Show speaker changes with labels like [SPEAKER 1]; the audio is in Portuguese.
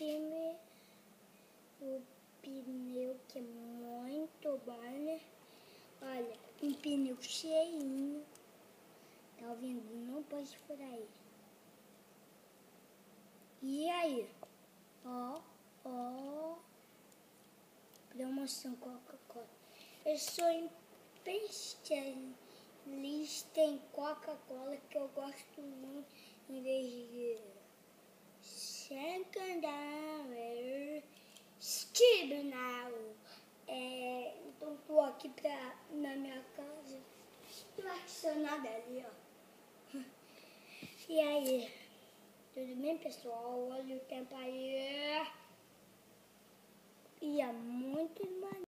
[SPEAKER 1] time o pneu que é muito bom, né? Olha, um pneu cheinho. Tá ouvindo? Não pode furar ele. E aí? Ó. Promoção Coca-Cola. Eu sou especialista em Coca-Cola, que eu gosto muito, em vez de secundário, tribunal. Então tô aqui na minha casa, estacionada ali, ó. E aí? Tudo bem, pessoal? Olha o tempo aí. E é muito maneiro.